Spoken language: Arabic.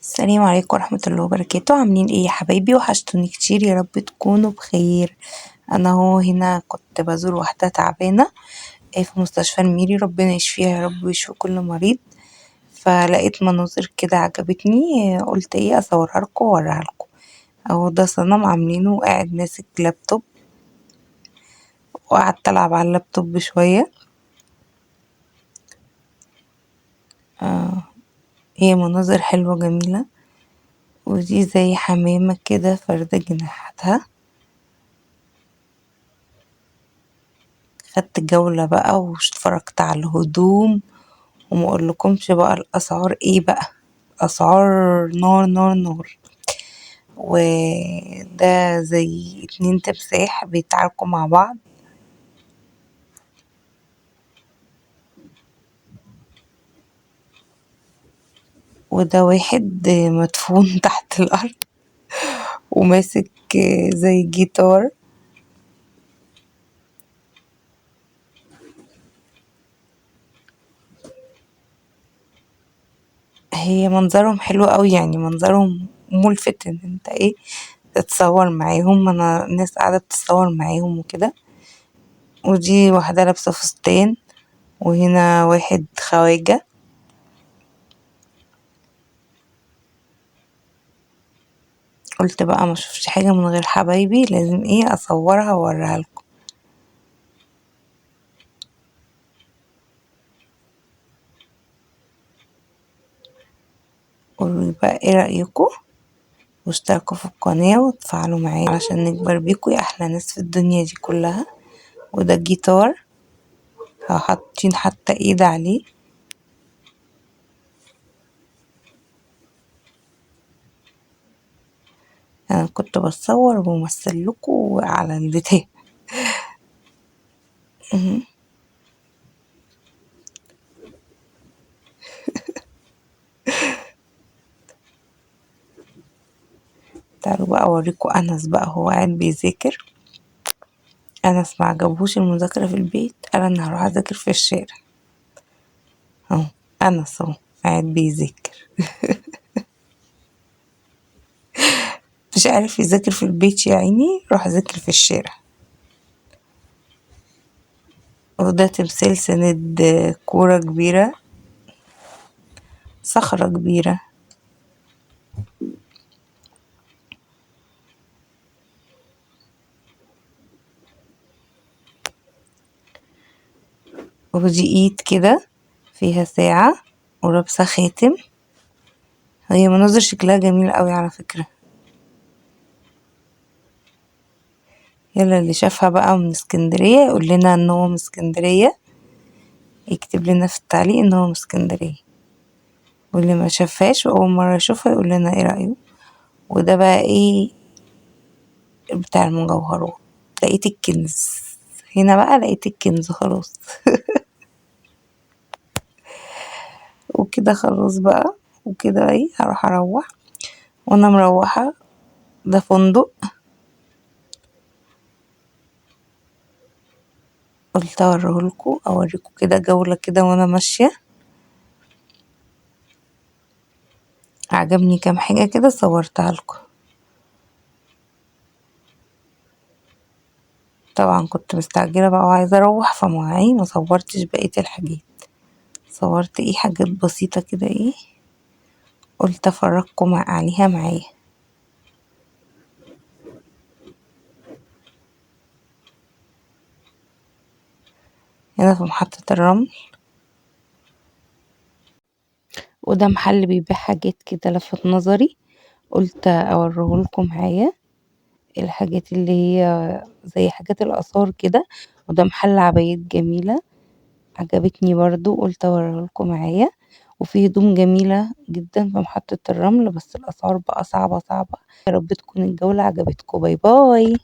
السلام عليكم ورحمة الله وبركاته، عاملين ايه يا حبايبي؟ وحشتوني كتير، يا رب تكونوا بخير. انا هو هنا كنت بزور واحدة تعبانة في مستشفى الميري، ربنا يشفيها يا رب ويشفي كل مريض. فلقيت مناظر كده عجبتني، قلت ايه اصورها لكم واوريها لكم. اهو ده صنم عاملينه وقاعد ماسك لابتوب، وقعدت العب على اللابتوب شوية. هي مناظر حلوة جميلة، ودي زي حمامة كده فردة جناحاتها. خدت جولة بقى واتفرجت على الهدوم، وما اقولكمش بقى الاسعار ايه بقى. اسعار نار نار نار. وده زي 2 تمساح بيتعاركوا مع بعض. وده واحد مدفون تحت الارض وماسك زي جيتار. هي منظرهم حلو قوي، يعني منظرهم ملفت ان انت ايه تتصور معاهم. انا ناس قاعدة بتتصور معاهم وكده. ودي واحدة لابسة فستان، وهنا واحد خواجة. قلت بقى ما اشوفش حاجة من غير حبايبي، لازم ايه اصورها واوريها لكم. قولوا بقى ايه رأيكم، واشتركوا في القناة وتفعلوا معايا عشان نكبر بيكوا يا احلى ناس في الدنيا دي كلها. وده الجيتار، حاطين حتى ايد عليه. انا كنت بصور وبمثل لكم على البتاع. تعالوا بقى اوريكم انس بقى، هو قاعد بيذاكر. انس ما عجبوش المذاكرة في البيت، قال انا هروح اذاكر في الشارع. اهو انس اهو قاعد بيذاكر. مش عارف يذاكر في البيت يا عيني، روح ذاكر في الشارع. وده تمثال سند كورة كبيرة، صخرة كبيرة. ودي ايد كده فيها ساعة ولابسة خاتم. هي مناظر شكلها جميل قوي على فكرة. يلا اللي شافها بقى من اسكندرية يقول لنا ان هو من اسكندرية، يكتب لنا في التعليق ان هو من اسكندرية. واللي ما شافهاش واول مرة يشوفها يقول لنا ايه رأيه. وده بقى ايه بتاع المجوهرات. لقيت الكنز هنا بقى، لقيت الكنز خلاص. وكده خلاص بقى، وكده ايه هروح اروح. وانا مروحة، ده فندق. قلت اوريهولكوا، اوريكوا كده جولة كده وانا ماشية. عجبني كام حاجة كده صورتها لكم. طبعا كنت مستعجلة بقى وعايزة اروح، فمعي ما صورتش بقية الحاجات. صورت ايه حاجات بسيطة كده ايه، قلت افرجكم عليها معايا. هنا في محطة الرمل. وده محل بيبيع حاجات كده لفت نظري، قلت اوريهولكم معايا. الحاجات اللي هي زي حاجات الآثار كده. وده محل عبايات جميلة عجبتني برضو، قلت اوريهولكم معايا. وفي هدوم جميلة جدا في محطة الرمل، بس الأسعار بقى صعبة صعبة. يا رب تكون الجولة عجبتكم، باي باي.